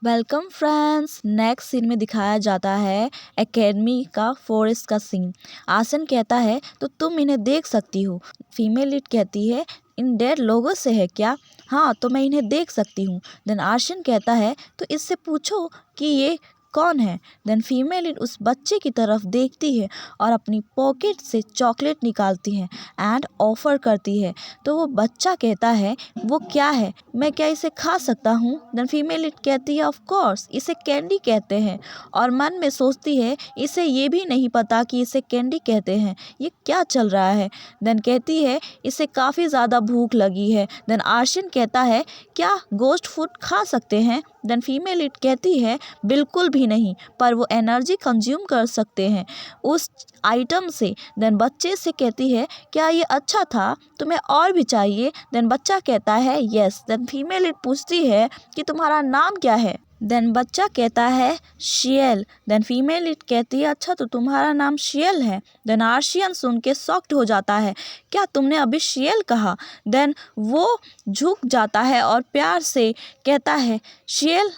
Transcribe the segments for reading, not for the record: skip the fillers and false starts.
Welcome friends. Next scene में दिखाया जाता है एकेडमी का फॉरेस्ट का सीन। आसन कहता है तो तुम इन्हें देख सकती हो। फीमेल लीड कहती है इन डेड लोगों से है क्या? हाँ, तो मैं इन्हें देख सकती हूँ। देन आर्शन कहता है तो इससे पूछो कि ये कौन है। देन फीमेल लीड उस बच्चे की तरफ देखती है और अपनी पॉकेट से चॉकलेट निकालती है एंड ऑफर करती है। तो वो बच्चा कहता है वो क्या है, मैं क्या इसे खा सकता हूँ? देन फीमेल लीड कहती है ऑफ कोर्स, इसे कैंडी कहते हैं। और मन में सोचती है इसे ये भी नहीं पता कि इसे कैंडी कहते हैं, ये क्या चल रहा है। देन कहती है इसे काफ़ी ज़्यादा भूख लगी है। देन आर्शन कहता है क्या गोश्त फूड खा सकते हैं? देन फीमेल लीड कहती है बिल्कुल भी नहीं, पर वो एनर्जी कंज्यूम कर सकते हैं उस आइटम से। देन बच्चे से कहती है क्या ये अच्छा था, तुम्हें और भी चाहिए? देन बच्चा कहता है यस। देन फीमेल लीड पूछती है कि तुम्हारा नाम क्या है? देन बच्चा कहता है शियल। देन फीमेल लीड कहती है अच्छा तो तुम्हारा नाम शियल है। देन आर्शियन सुन के शॉक्ड हो जाता है, क्या तुमने अभी शियल कहा? देन वो झुक जाता है और प्यार से कहता है शियल।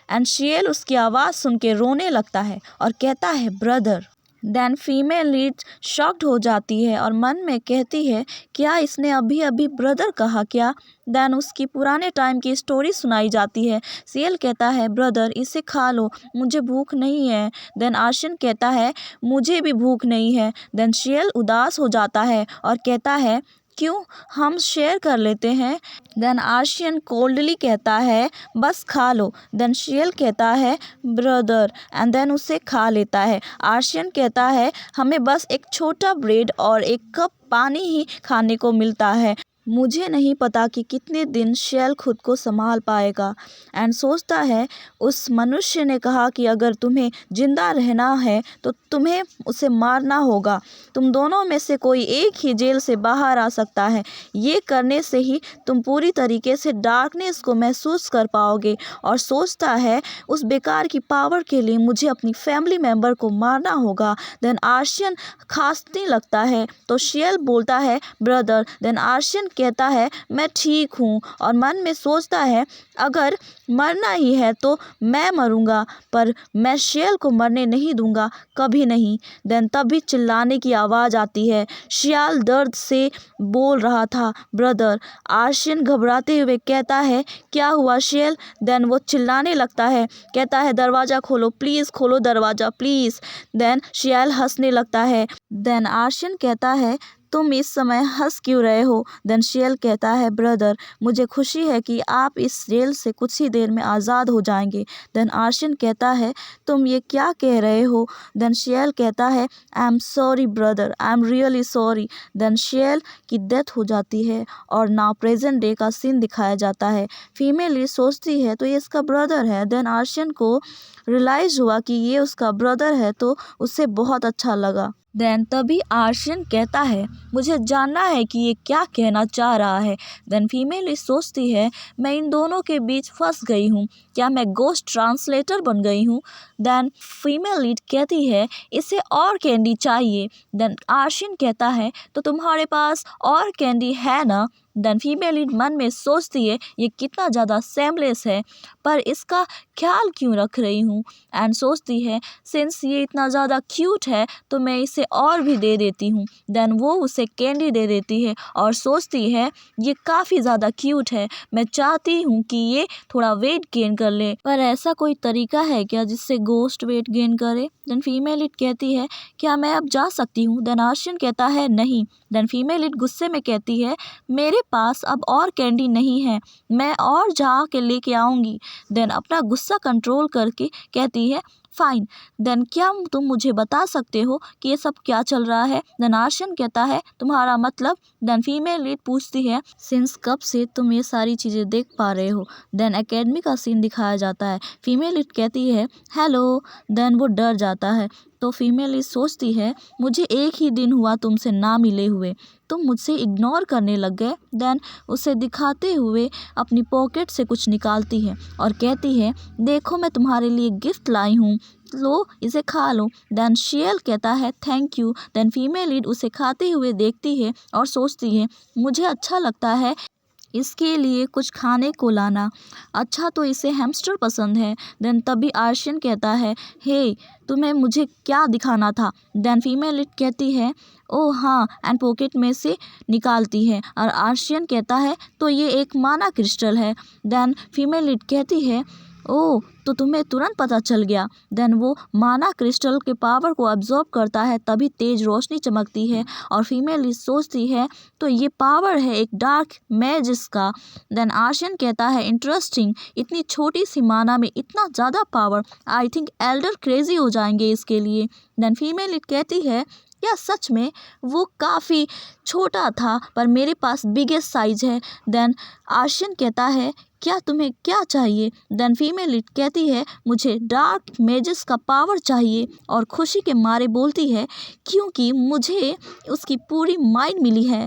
एंड शियल उसकी आवाज़ सुन के रोने लगता है और कहता है brother. Then female lead shocked हो जाती है और मन में कहती है क्या इसने अभी अभी ब्रदर कहा क्या? देन उसकी पुराने टाइम की स्टोरी सुनाई जाती है। सियल कहता है ब्रदर इसे खा लो, मुझे भूख नहीं है। देन आर्शन कहता है मुझे भी भूख नहीं है। देन शियल उदास हो जाता है और कहता है क्यों, हम शेयर कर लेते हैं। देन आर्शियन कोल्डली कहता है बस खा लो। देन शियल कहता है ब्रदर एंड देन उसे खा लेता है। आर्शियन कहता है हमें बस एक छोटा ब्रेड और एक कप पानी ही खाने को मिलता है, मुझे नहीं पता कि कितने दिन शेल खुद को संभाल पाएगा। एंड सोचता है उस मनुष्य ने कहा कि अगर तुम्हें जिंदा रहना है तो तुम्हें उसे मारना होगा, तुम दोनों में से कोई एक ही जेल से बाहर आ सकता है, ये करने से ही तुम पूरी तरीके से डार्कनेस को महसूस कर पाओगे। और सोचता है उस बेकार की पावर के लिए मुझे अपनी फैमिली मेम्बर को मारना होगा। देन आर्शियन खांसने लगता है तो शेल बोलता है ब्रदर। देन आर्शियन कहता है मैं ठीक हूँ और मन में सोचता है अगर मरना ही है तो मैं मरूंगा, पर मैं शियल को मरने नहीं दूंगा, कभी नहीं। देन तभी चिल्लाने की आवाज़ आती है। शियाल दर्द से बोल रहा था ब्रदर। आर्शियन घबराते हुए कहता है क्या हुआ शियल? देन वो चिल्लाने लगता है, कहता है दरवाज़ा खोलो प्लीज़, खोलो दरवाज़ा प्लीज़। देन शियाल हंसने लगता है। देन आर्शियन कहता है तुम इस समय हंस क्यों रहे हो? देन शियल कहता है ब्रदर मुझे खुशी है कि आप इस जेल से कुछ ही देर में आज़ाद हो जाएंगे। देन आर्शियन कहता है तुम ये क्या कह रहे हो? देन शियल कहता है I am sorry brother, I am really sorry. Then शियल की डेथ हो जाती है और नाउ प्रेजेंट डे का सीन दिखाया जाता है। फीमेल ये सोचती है तो ये इसका ब्रदर है। देन आर्शियन को रियलाइज़ हुआ कि ये उसका ब्रदर है तो उसे बहुत अच्छा लगा। देन तभी आर्शियन कहता है मुझे जानना है कि ये क्या कहना चाह रहा है। देन फीमेल सोचती है मैं इन दोनों के बीच फंस गई हूँ, क्या मैं गोस्ट ट्रांसलेटर बन गई हूँ? देन फीमेल लीड कहती है इसे और कैंडी चाहिए। देन आर्शियन कहता है तो तुम्हारे पास और कैंडी है ना? देन फीमेल लीड मन में सोचती है ये कितना ज़्यादा सेमलेस है, पर इसका ख्याल क्यों रख रही हूँ। एंड सोचती है सिंस ये इतना ज़्यादा क्यूट है तो मैं इसे और भी दे देती हूँ। देन वो उसे कैंडी दे देती है और सोचती है ये काफ़ी ज़्यादा क्यूट है, मैं चाहती हूँ कि ये थोड़ा वेट गेन कर ले, पर ऐसा कोई तरीका है क्या जिससे गोस्ट वेट गेन करे? देन फीमेल इट कहती है क्या मैं अब जा सकती हूँ? देन आर्शियन कहता है नहीं। देन फीमेल इट गुस्से में कहती है मेरे पास अब और कैंडी नहीं है, मैं और जा के लेके आऊँगी। देन अपना गुस्सा कंट्रोल करके कहती है फाइन। देन क्या तुम मुझे बता सकते हो कि ये सब क्या चल रहा है? देन आर्शियन कहता है तुम्हारा मतलब? देन फीमेल लीड पूछती है सिंस कब से तुम ये सारी चीज़ें देख पा रहे हो? देन एकेडमी का सीन दिखाया जाता है। फीमेल लीड कहती है हेलो। देन वो डर जाता है तो फीमेल लीड सोचती है मुझे एक ही दिन हुआ तुमसे ना मिले हुए, तुम मुझसे इग्नोर करने लग गए। देन उसे दिखाते हुए अपनी पॉकेट से कुछ निकालती है और कहती है देखो मैं तुम्हारे लिए गिफ्ट लाई हूँ, लो इसे खा लो। देन शियल कहता है thank you. Then female lead उसे खाते हुए देखती है और सोचती है मुझे अच्छा लगता है इसके लिए कुछ खाने को लाना। अच्छा तो इसे हैमस्टर पसंद है। देन तभी आर्शियन कहता है, हे तुम्हें मुझे क्या दिखाना था। देन फीमेल लीड कहती है, ओह हाँ, एंड पॉकेट में से निकालती है और आर्शियन कहता है तो ये एक माना क्रिस्टल है। देन फीमेल लीड कहती है, ओह तो तुम्हें तुरंत पता चल गया। देन वो माना क्रिस्टल के पावर को अब्जॉर्ब करता है, तभी तेज रोशनी चमकती है और फीमेल सोचती है तो ये पावर है एक डार्क मैजिस का। देन आर्शियन कहता है, इंटरेस्टिंग, इतनी छोटी सी माना में इतना ज़्यादा power, I think Elder crazy हो जाएंगे इसके लिए। देन फीमेल कहती है, या सच में वो काफ़ी छोटा था पर मेरे पास बिगेस्ट साइज है। देन आर्शियन कहता है, क्या तुम्हें क्या चाहिए। देन फीमेल लीड कहती है, मुझे डार्क मैजिस का पावर चाहिए और खुशी के मारे बोलती है क्योंकि मुझे उसकी पूरी माइंड मिली है।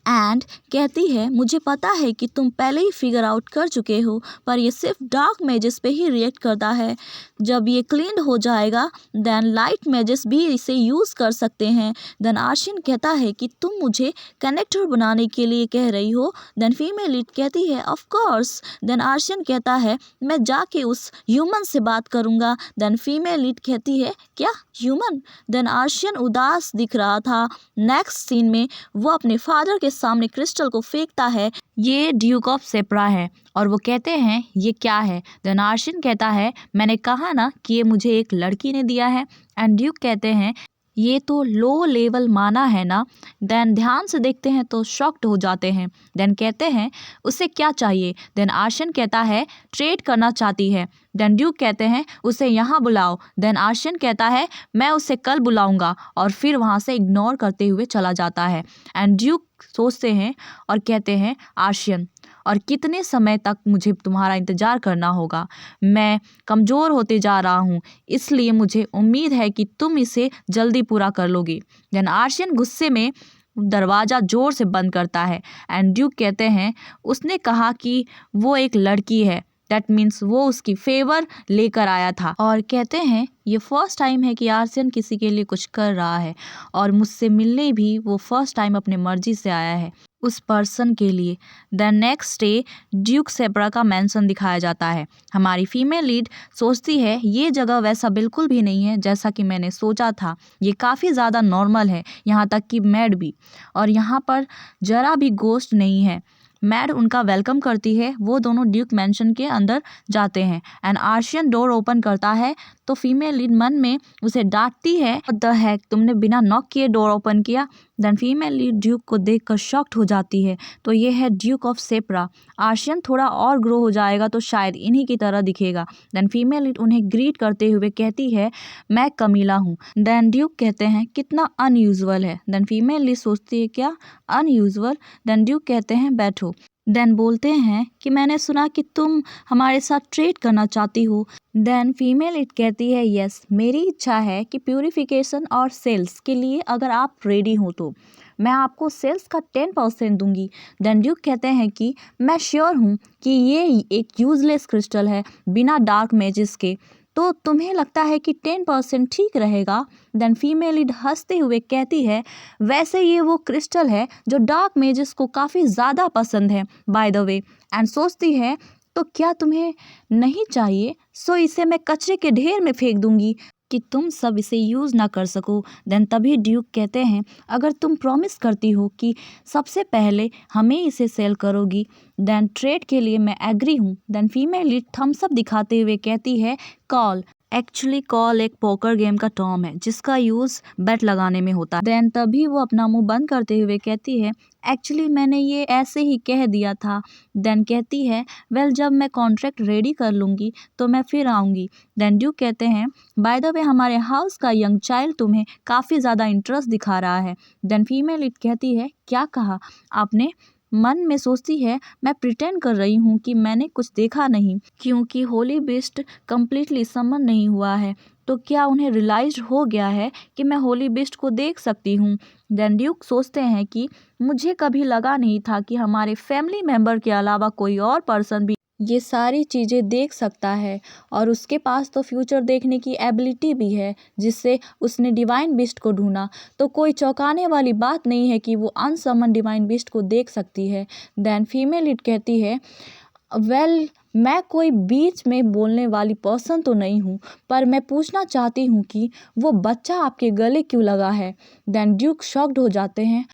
एंड कहती है, मुझे पता है कि तुम पहले ही फिगर आउट कर चुके हो पर ये सिर्फ डार्क मैजिस पे ही रिएक्ट करता है। जब ये क्लीन हो जाएगा देन लाइट मैजिस भी इसे यूज़ कर सकते हैं। देन आर्शियन कहता है कि तुम मुझे कनेक्टर बनाने के लिए कह रही हो। देन फीमेल लीड कहती है, ऑफ कोर्स। देन आर्शियन कहता है, मैं जाके उस ह्यूमन से बात करूँगा। देन फीमेल लीड कहती है, क्या ह्यूमन। देन आर्शियन उदास दिख रहा था। नेक्स्ट सीन में वो अपने फादर के सामने क्रिस्टल को फेंकता है। ये ड्यूक ऑफ सेप्रा है और वो कहते हैं ये क्या है। देन आर्शियन कहता है, मैंने कहा ना कि ये मुझे एक लड़की ने दिया है। एंड ड्यूक कहते हैं, ये तो लो लेवल माना है ना। देन ध्यान से देखते हैं तो शॉक्ड हो जाते हैं। देन कहते हैं, उसे क्या चाहिए। देन आर्शियन कहता है, ट्रेड करना चाहती है। देन ड्यूक कहते हैं, उसे यहाँ बुलाओ। देन आर्शियन कहता है, मैं उसे कल बुलाऊंगा और फिर वहाँ से इग्नोर करते हुए चला जाता है। एंड ड्यूक सोचते हैं और कहते हैं, आर्शियन, और कितने समय तक मुझे तुम्हारा इंतज़ार करना होगा। मैं कमज़ोर होते जा रहा हूँ, इसलिए मुझे उम्मीद है कि तुम इसे जल्दी पूरा कर लोगी। देन आर्शियन गुस्से में दरवाज़ा ज़ोर से बंद करता है। एंड ड्यूक कहते हैं, उसने कहा कि वो एक लड़की है, दैट मीन्स वो उसकी फेवर लेकर आया था। और कहते हैं, ये फर्स्ट टाइम है कि आर्शियन किसी के लिए कुछ कर रहा है और मुझसे मिलने भी वो फर्स्ट टाइम अपने मर्जी से आया है उस पर्सन के लिए। द नेक्स्ट डे ड्यूक सेप्रा का मैंसन दिखाया जाता है। हमारी फीमेल लीड सोचती है, ये जगह वैसा बिल्कुल भी नहीं है जैसा कि मैंने सोचा था। ये काफ़ी ज़्यादा नॉर्मल है, यहाँ तक कि मैड भी, और यहाँ पर ज़रा भी गोस्ट नहीं है। मैड उनका वेलकम करती है। वो दोनों ड्यूक मैंशन के अंदर जाते हैं एंड आर्शियन डोर ओपन करता है तो फीमेल लीड मन में उसे डांटती है, व्हाट द हेक, तुमने बिना नॉक किए डोर ओपन किया। देन फीमेल लीड ड्यूक को देखकर शॉक्ड हो जाती है। तो ये है ड्यूक ऑफ सेप्रा। आर्शियन थोड़ा और ग्रो हो जाएगा तो शायद इन्हीं की तरह दिखेगा। देन फीमेल लीड उन्हें ग्रीट करते हुए कहती है, मैं कमीला हूँ। देन ड्यूक कहते हैं, कितना अनयूजुअल है। देन फीमेल लीड सोचती है, क्या अनयूजुअल। देन ड्यूक कहते हैं, बैठो। देन बोलते हैं कि मैंने सुना कि तुम हमारे साथ ट्रेड करना चाहती हो। देन फीमेल इट कहती है, यस, मेरी इच्छा है कि प्यूरिफिकेशन और सेल्स के लिए अगर आप रेडी हो तो मैं आपको सेल्स का 10% दूंगी। देन ड्यूक कहते हैं कि मैं श्योर हूँ कि ये एक यूजलेस क्रिस्टल है बिना डार्क मैजिस के, तो तुम्हें लगता है कि 10% ठीक रहेगा। देन फीमेल लीड हंसते हुए कहती है, वैसे ये वो क्रिस्टल है जो डार्क मैजिस को काफ़ी ज़्यादा पसंद है बाय द वे। एंड सोचती है, तो क्या तुम्हें नहीं चाहिए, सो इसे मैं कचरे के ढेर में फेंक दूंगी कि तुम सब इसे यूज़ ना कर सको। देन तभी ड्यूक कहते हैं, अगर तुम प्रॉमिस करती हो कि सबसे पहले हमें इसे सेल करोगी देन ट्रेड के लिए मैं एग्री हूँ। Then female lead thumbs up दिखाते हुए कहती है, कॉल। एक्चुअली कॉल एक पोकर गेम का टर्म है जिसका यूज़ बेट लगाने में होता है। देन तभी वो अपना मुंह बंद करते हुए कहती है, एक्चुअली मैंने ये ऐसे ही कह दिया था। देन कहती है, वेल जब मैं कॉन्ट्रैक्ट रेडी कर लूँगी तो मैं फिर आऊँगी। देन ड्यूक कहते हैं, बाय द वे हमारे हाउस का यंग चाइल्ड तुम्हें काफ़ी ज़्यादा इंटरेस्ट दिखा रहा है। देन फीमेल इट कहती है, क्या कहा आपने। मन में सोचती है, मैं प्रिटेंड कर रही हूँ कि मैंने कुछ देखा नहीं क्योंकि होली बीस्ट कम्प्लीटली समन नहीं हुआ है। तो क्या उन्हें रियलाइज हो गया है कि मैं होली बीस्ट को देख सकती हूँ। देन ड्यूक सोचते हैं कि मुझे कभी लगा नहीं था कि हमारे फैमिली मेम्बर के अलावा कोई और पर्सन भी ये सारी चीज़ें देख सकता है और उसके पास तो फ्यूचर देखने की एबिलिटी भी है, जिससे उसने डिवाइन बीस्ट को ढूंढा। तो कोई चौंकाने वाली बात नहीं है कि वो अनसमन डिवाइन बीस्ट को देख सकती है। देन फीमेल लीड कहती है, वेल मैं कोई बीच में बोलने वाली पर्सन तो नहीं हूँ, पर मैं पूछना चाहती हूँ कि वो बच्चा आपके गले क्यों लगा है। देन ड्यूक शॉक्ड हो जाते हैं